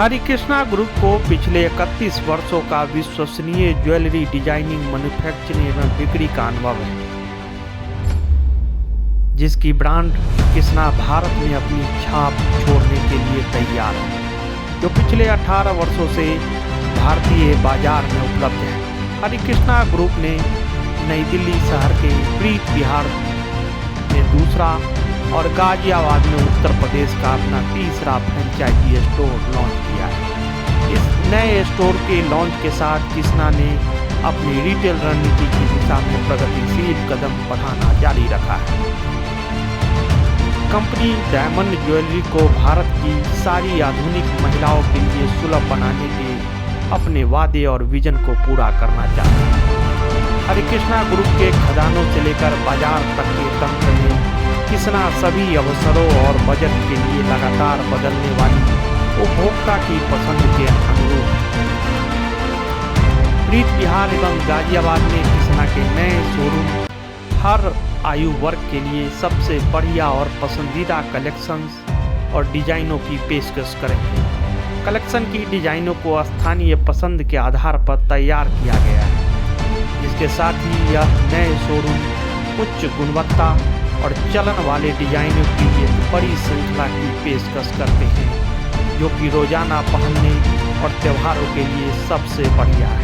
Harikrishna group को पिछले 31 वर्षों का विश्वसनीय ज्वेलरी डिजाइनिंग, मैन्युफैक्चरिंग एवं बिक्री का अनुभव है, जिसकी ब्रांड कृष्णा भारत में अपनी छाप छोड़ने के लिए तैयार है, जो पिछले 18 वर्षों से भारतीय बाजार में उपलब्ध है। हरिकृष्णा ग्रुप ने नई दिल्ली शहर के प्रीत विहार में दूसरा और गाजियाबाद में उत्तर प्रदेश का अपना तीसरा फ्रेंचाइजी स्टोर लॉन्च किया है। इस नए स्टोर के लॉन्च के साथ कृष्णा ने अपनी रिटेल रणनीति की दिशा में प्रगतिशील कदम बढ़ाना जारी रखा है। कंपनी डायमंड ज्वेलरी को भारत की सारी आधुनिक महिलाओं के लिए सुलभ बनाने के अपने वादे और विजन को पूरा करना चाहती है। हरिकृष्णा ग्रुप के खजानों से लेकर बाजार तक के तंत्र में कृष्णा सभी अवसरों और बजट के लिए लगातार बदलने वाली उपभोक्ता की पसंद के अनुरूप प्रीत विहार एवं गाजियाबाद में कृष्णा के नए शोरूम हर आयु वर्ग के लिए सबसे बढ़िया और पसंदीदा कलेक्शंस और डिजाइनों की पेशकश करेंगे। कलेक्शन की डिजाइनों को स्थानीय पसंद के आधार पर तैयार किया गया है, जिसके साथ ही यह नए शोरूम उच्च गुणवत्ता और चलन वाले डिजाइनों की एक बड़ी श्रृंखला की पेशकश करते हैं, जो कि रोजाना पहनने और त्योहारों के लिए सबसे बढ़िया है।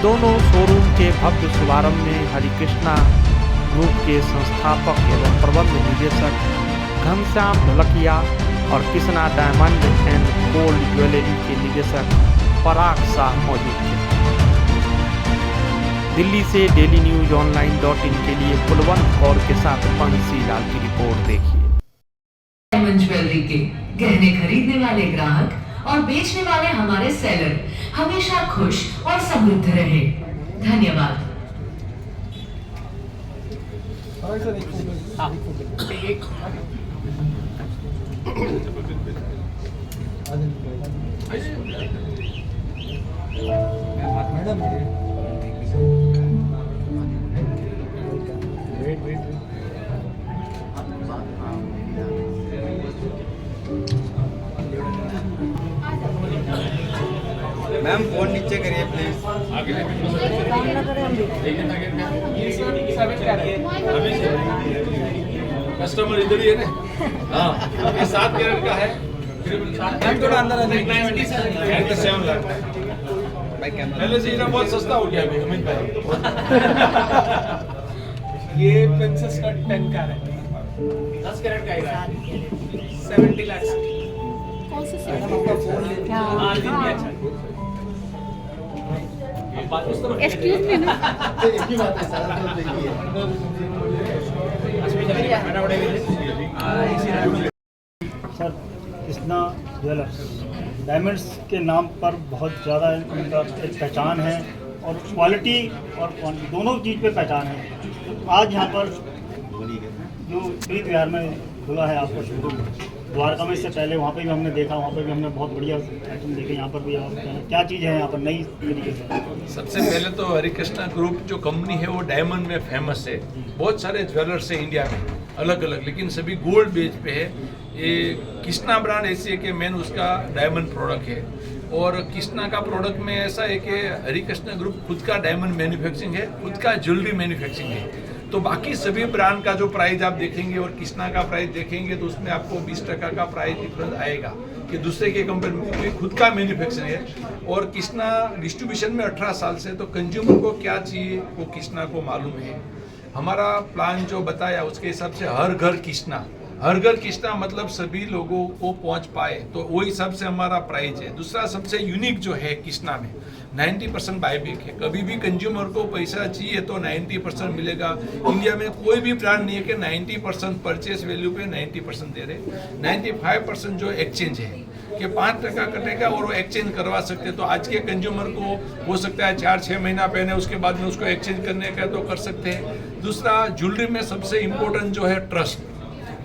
दोनों शोरूम के भव्य शुभारंभ में हरिकृष्णा ग्रुप के संस्थापक एवं प्रबंध निदेशक घनश्याम ढोलकिया और Krishna diamond and gold jewellery के निदेशक पराग शाह मौजूद थे। दिल्ली से डेली न्यूज online.in के लिए कुलवंत कौर के साथ बंसीलाल की रिपोर्ट देखिए। डायमंड ज्वेलरी के गहने खरीदने वाले ग्राहक और बेचने वाले हमारे सेलर हमेशा खुश और समृद्ध रहे। धन्यवाद। मैम फोन नीचे करिए प्लीज। कस्टमर इधर ही है ना। हाँ, ये 7 कैरेट का है। थोड़ा अंदर आ जाइए। 7 लाख। पहले से इतना बहुत सस्ता हो गया अभी अमित भाई। ये प्रिंसेस कट 10 का है, 10 कैरेट का है। 70 लाख। कौन सा हाँ, दिन भी अच्छा है। एक्सक्यूज मी ना, सर कृष्णा ज्वेलर्स डायमंड्स के नाम पर बहुत ज़्यादा उनका एक पहचान है और क्वालिटी और क्वांटिटी दोनों चीज़ पे पहचान है। तो आज यहाँ पर जो प्रीत विहार में खुला है आपका शोरूम, द्वारका में इससे पहले वहाँ पे भी हमने देखा, वहाँ पे भी हमने बहुत बढ़िया आइटम देखे। यहाँ पर भी आप क्या चीज़ है यहाँ पर नई तरीके से? सबसे पहले तो हरिकृष्णा ग्रुप जो कंपनी है वो डायमंड में फेमस है। बहुत सारे ज्वेलर्स है इंडिया में अलग अलग, लेकिन सभी गोल्ड बेस पे है। ये कृष्णा ब्रांड ऐसी है कि मेन उसका डायमंड प्रोडक्ट है, और कृष्णा का प्रोडक्ट में ऐसा है कि हरिकृष्णा ग्रुप खुद का डायमंड मैन्युफैक्चरिंग है, खुद का ज्वेलरी मैन्युफैक्चरिंग है। तो बाकी सभी ब्रांड का जो प्राइस आप देखेंगे और कृष्णा का प्राइस देखेंगे तो उसमें आपको 20% का प्राइस डिफरेंस आएगा कि दूसरे के कंपेयर में खुद का मैन्युफैक्चरिंग है। और कृष्णा डिस्ट्रीब्यूशन में 18 साल से, तो कंज्यूमर को क्या चाहिए वो कृष्णा को मालूम है। हमारा प्लान जो बताया उसके हिसाब से हर घर कृष्णा मतलब सभी लोगों को पहुंच पाए, तो वही सबसे हमारा प्राइस है। दूसरा सबसे यूनिक जो है कृष्णा में 90% बायबैक है। कभी भी कंज्यूमर को पैसा चाहिए तो 90% मिलेगा। इंडिया में कोई भी ब्रांड नहीं है कि 90% परचेस वैल्यू पे 90% दे रहे। 95% जो एक्सचेंज है कि 5% कटेगा और वो एक्सचेंज करवा सकते हैं। तो आज के कंज्यूमर को हो सकता है 4-6 महीना पहने, उसके बाद में उसको एक्सचेंज करने का तो कर सकते हैं। दूसरा ज्वेलरी में सबसे इम्पोर्टेंट जो है ट्रस्ट।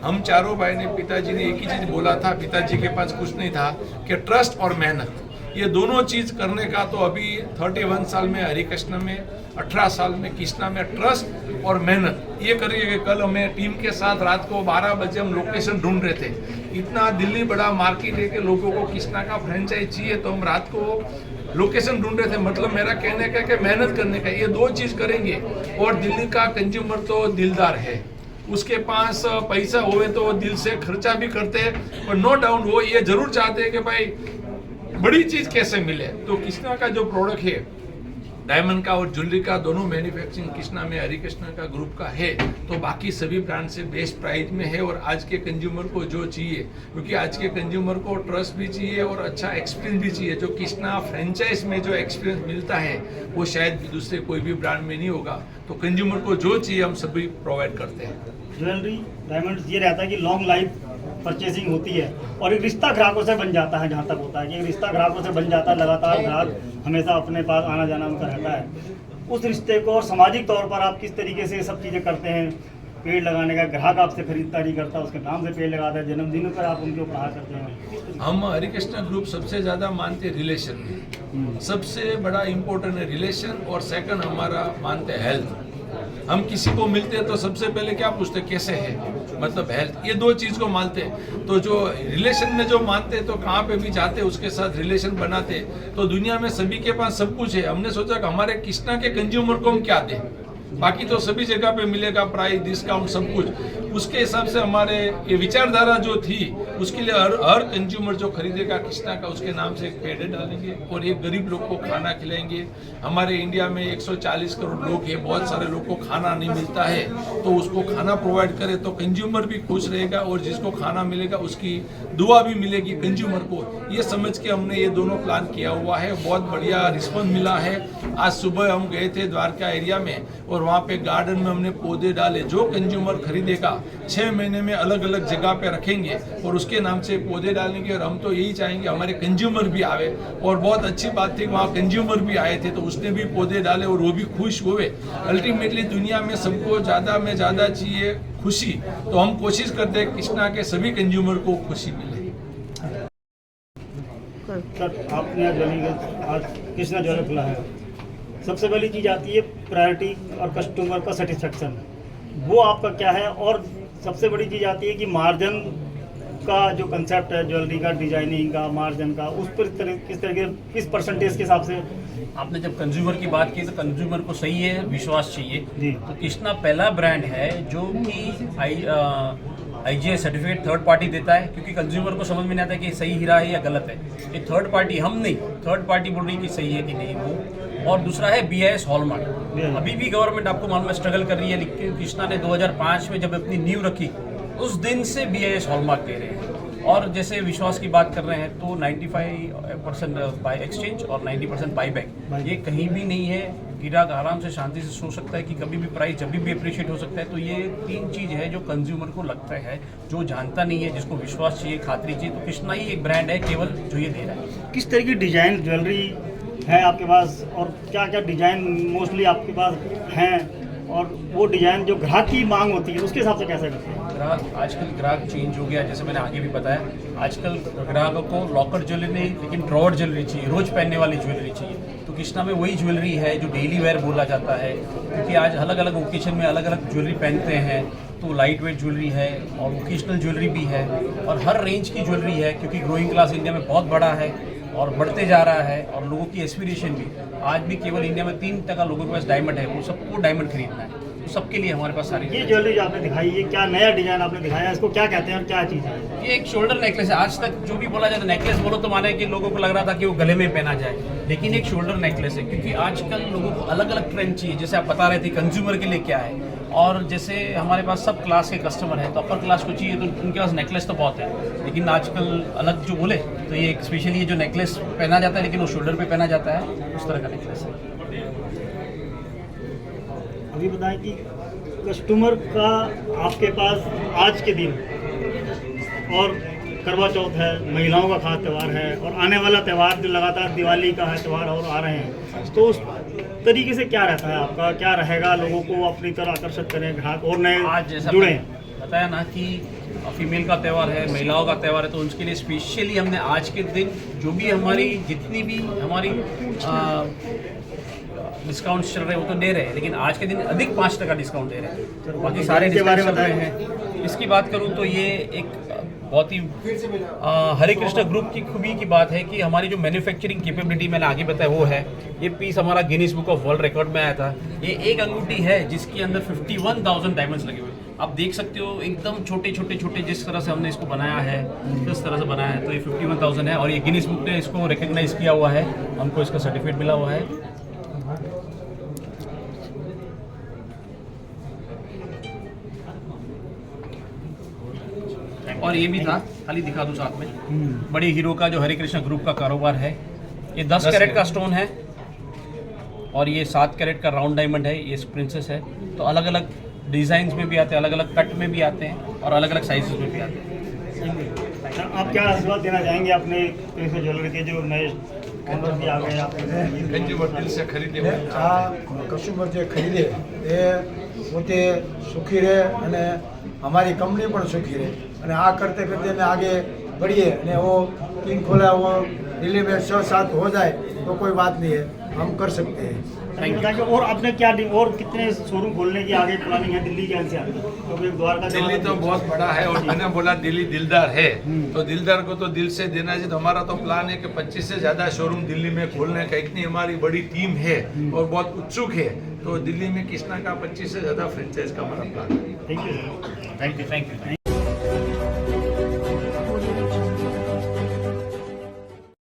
हम चारों भाई ने, पिताजी ने एक ही चीज़ बोला था, पिताजी के पास कुछ नहीं था कि ट्रस्ट और मेहनत। ये दोनों चीज़ करने का तो अभी 31 साल में हरिकृष्ण में, 18 साल में कृष्णा में ट्रस्ट और मेहनत ये करिए। कल हमें टीम के साथ रात को 12 बजे हम लोकेशन ढूंढ रहे थे। इतना दिल्ली बड़ा मार्केट है कि लोगों को कृष्णा का फ्रेंचाइज चाहिए, तो हम रात को लोकेशन ढूंढ रहे थे। मतलब मेरा कहने का कि मेहनत करने का, ये दो चीज़ करेंगे। और दिल्ली का कंज्यूमर तो दिलदार है, उसके पास पैसा हुए तो वो दिल से खर्चा भी करते हैं, पर नो डाउट वो ये जरूर चाहते हैं कि भाई बड़ी चीज़ कैसे मिले। तो कृष्णा का जो प्रोडक्ट है, डायमंड का और ज्वेलरी का दोनों मैन्युफैक्चरिंग कृष्णा में, हरिकृष्णा का ग्रुप का है, तो बाकी सभी ब्रांड से बेस्ट प्राइस में है। और आज के कंज्यूमर को जो चाहिए, क्योंकि आज के कंज्यूमर को ट्रस्ट भी चाहिए और अच्छा एक्सपीरियंस भी चाहिए। जो कृष्णा फ्रेंचाइज में जो एक्सपीरियंस मिलता है वो शायद दूसरे कोई भी ब्रांड में नहीं होगा। तो कंज्यूमर को जो चाहिए हम सभी प्रोवाइड करते हैं। ज्वेलरी डायमंड्स ये रहता है कि लॉन्ग लाइफ परचेसिंग होती है और एक रिश्ता ग्राहकों से बन जाता है। जहाँ तक होता है कि एक रिश्ता ग्राहकों से बन जाता है, लगातार ग्राहक हमेशा अपने पास आना जाना उनका रहता है। उस रिश्ते को और सामाजिक तौर पर आप किस तरीके से सब चीज़ें करते हैं? पेड़ लगाने का, ग्राहक आपसे खरीददारी करता है, उसके नाम से पेड़ लगाता है, जन्मदिनों पर आप उनके उपहार करते हैं। हम हरिकृष्णा ग्रुप सबसे ज़्यादा मानते हैं रिलेशन में, सबसे बड़ा इम्पोर्टेंट है रिलेशन। और सेकंड हमारा मानते हैं हेल्थ। हम किसी को मिलते हैं तो सबसे पहले क्या पूछते हैं, कैसे है, मतलब हेल्थ। ये दो चीज़ को मानते हैं। तो जो रिलेशन में जो मानते हैं तो कहाँ पे भी जाते हैं उसके साथ रिलेशन बनाते हैं। तो दुनिया में सभी के पास सब कुछ है। हमने सोचा कि हमारे कृष्णा के कंज्यूमर को हम क्या दें, बाकी तो सभी जगह पे मिलेगा, प्राइस डिस्काउंट सब कुछ। उसके हिसाब से हमारे ये विचारधारा जो थी, उसके लिए हर कंज्यूमर जो खरीदेगा कृष्णा का, उसके नाम से एक पेड़ डालेंगे और एक गरीब लोग को खाना खिलाएंगे। हमारे इंडिया में 140 करोड़ लोग हैं, बहुत सारे लोग को खाना नहीं मिलता है, तो उसको खाना प्रोवाइड करे तो कंज्यूमर भी खुश रहेगा और जिसको खाना मिलेगा उसकी दुआ भी मिलेगी कंज्यूमर को। ये समझ के हमने ये दोनों प्लान किया हुआ है। बहुत बढ़िया रिस्पॉन्स मिला है। आज सुबह हम गए थे द्वारका एरिया में और वहाँ पे गार्डन में हमने पौधे डाले। जो कंज्यूमर खरीदेगा 6 महीने में अलग अलग जगह पे रखेंगे और उसके नाम से पौधे डालेंगे। और हम तो यही चाहेंगे हमारे कंज्यूमर भी आवे। और बहुत अच्छी बात थी, वहाँ कंज्यूमर भी आए थे तो उसने भी पौधे डाले और वो भी खुश हुए। अल्टीमेटली दुनिया में सबको ज़्यादा में ज़्यादा चाहिए खुशी, तो हम कोशिश करते हैं कृष्णा के सभी कंज्यूमर को खुशी मिले। सर, आपने आज कृष्णा ज्वेलर खुला है, सबसे पहली चीज़ आती है प्रायोरिटी और कस्टमर का सेटिस्फेक्शन, वो आपका क्या है? और सबसे बड़ी चीज़ आती है कि मार्जिन का जो कंसेप्ट है ज्वेलरी का, डिजाइनिंग का, मार्जिन का, उस पर किस तरीके, किस परसेंटेज के हिसाब से? आपने जब कंज्यूमर की बात की तो कंज्यूमर को सही है विश्वास चाहिए जी। तो कृष्णा पहला ब्रांड है जो कि IGI सर्टिफिकेट थर्ड पार्टी देता है, क्योंकि कंज्यूमर को समझ में नहीं आता कि सही हीरा है या गलत है। ये थर्ड पार्टी, हम नहीं, थर्ड पार्टी बोल रही है कि सही है कि नहीं वो। और दूसरा है BIS हॉलमार्क। अभी भी गवर्नमेंट आपको मालूम है स्ट्रगल कर रही है, लेकिन कृष्णा ने 2005 में जब अपनी नींव रखी उस दिन से BIS हॉलमार्क दे रहे हैं। और जैसे विश्वास की बात कर रहे हैं तो 95% बाय एक्सचेंज और 90% बाई बैक, ये कहीं भी नहीं है। ग्राहक आराम से शांति से सोच सकता है कि कभी भी प्राइस जब भी अप्रिशिएट हो सकता है। तो ये 3 चीज़ है जो कंज्यूमर को लगता है, जो जानता नहीं है, जिसको विश्वास चाहिए, खातरी चाहिए, तो कृष्णा ही एक ब्रांड है केवल जो ये दे रहा है। किस तरह की डिजाइन ज्वेलरी है आपके पास और क्या क्या डिजाइन मोस्टली आपके पास हैं, और वो डिजाइन जो ग्राहक की मांग होती है उसके हिसाब से कैसे करते हैं? ग्राहक चेंज हो गया, जैसे मैंने आगे भी बताया। आजकल ग्राहकों को लॉकर ज्वेलरी नहीं, लेकिन ड्रॉवर ज्वेलरी चाहिए, रोज पहनने वाली ज्वेलरी चाहिए। तो कृष्णा में वही ज्वेलरी है जो डेली वेयर बोला जाता है, क्योंकि आज अलग अलग ओकेजन में अलग अलग ज्वेलरी पहनते हैं। तो लाइट वेट ज्वेलरी है और ओकेजनल ज्वेलरी भी है और हर रेंज की ज्वेलरी है, क्योंकि ग्रोइंग क्लास इंडिया में बहुत बड़ा है और बढ़ते जा रहा है। और लोगों की एस्पिरेशन भी, आज भी केवल इंडिया में 3% लोगों के पास डायमंड है, वो सबको डायमंड खरीदना है। तो सबके लिए हमारे पास सारी ये ज्वेलरी जो आपने दिखाई, ये क्या नया डिजाइन आपने दिखाया, इसको क्या कहते हैं और क्या चीज़ है? ये एक शोल्डर नेकलेस है। आज तक जो भी बोला जाता है नेकलेस बोलो तो माने कि लोगों को लग रहा था कि वो गले में पहना जाए, लेकिन एक शोल्डर नेकलेस है। क्योंकि आजकल लोगों को अलग अलग ट्रेंड चाहिए, जैसे आप बता रहे थे कंज्यूमर के लिए क्या है। और जैसे हमारे पास सब क्लास के कस्टमर हैं, तो अपर क्लास को चाहिए तो उनके पास नेकलेस तो बहुत है, लेकिन आजकल अलग जो बोले तो ये स्पेशली ये जो नेकलेस पहना जाता है, लेकिन वो शोल्डर पे पहना जाता है, उस तरह का नेकलेस है। अभी बताएं कि कस्टमर का आपके पास आज के दिन, और करवा चौथ है, महिलाओं का खास त्यौहार है, और आने वाला त्यौहार जो लगातार दिवाली का है त्यौहार और आ रहे हैं, तो उस तरीके से क्या रहता है आपका, क्या रहेगा? लोगों को अपनी तरह आकर्षित करें, ग्राहक और नए आज जैसा जुड़े। बताया ना कि फीमेल का त्यौहार है, महिलाओं का त्यौहार है, तो उसके लिए स्पेशली हमने आज के दिन जो भी हमारी जितनी भी हमारी डिस्काउंट्स चल रहे हैं वो तो दे रहे हैं, लेकिन आज के दिन अधिक 5% डिस्काउंट दे रहे हैं। बाकी सारे इसके बारे में डिस्काउंट चल रहे हैं। इसकी बात करूं तो ये एक बहुत ही हरे कृष्णा ग्रुप की खूबी की बात है कि हमारी जो मैन्युफैक्चरिंग कैपेबिलिटी मैंने आगे बताया वो है। ये पीस हमारा Guinness book of world record में आया था। ये एक अंगूठी है जिसके अंदर 51,000 डायमंड्स लगे हुए। आप देख सकते हो एकदम छोटे छोटे छोटे जिस तरह से हमने इसको बनाया है, किस तरह से बनाया है, तो ये 51,000 है और ये गिनीज बुक ने इसको रिकग्नाइज किया हुआ है, हमको इसका सर्टिफिकेट मिला हुआ है। और ये भी था, खाली दिखा दूं साथ में, बड़े हीरो का जो हरे कृष्णा ग्रुप का कारोबार है। ये 10 कैरेट का स्टोन है और ये 7 कैरेट का राउंड डायमंड है। ये प्रिंसेस है, तो अलग अलग डिजाइन में भी आते हैं, अलग अलग कट में भी आते हैं और अलग अलग साइजेस में भी आते हैं। आप क्या आशीर्वाद देना चाहेंगे अपने कृष्ण ज्वेलरी के जो नए ओनर भी आ गए आपके? कंज्यूमर दिल से खरीदे हुए આ કસ્ટમર જે ખરીદે એ પોતે સુખી રહે અને અમારી કંપની પણ સુખી રહે અને આ કરते करते અમે आगे बढ़िए અને वो किंग खोला वो दिल्ली में 6-7 हो जाए तो कोई बात नहीं है, हम कर सकते हैं। Thank you. और आपने क्या और कितने शोरूम खोलने की आगे प्लानिंग है दिल्ली के एनसीआर में? क्योंकि द्वारका दिल्ली तो बहुत बड़ा है और मैंने बोला दिल्ली दिलदार है, तो दिलदार को तो दिल से देना चाहिए। तो हमारा तो प्लान है कि 25 से ज़्यादा शोरूम दिल्ली में खोलने का, इतनी हमारी बड़ी टीम है और बहुत उत्सुक है। तो दिल्ली में कृष्णा का 25 से ज़्यादा फ्रेंचाइज का हमारा प्लान है। Thank you. Thank you.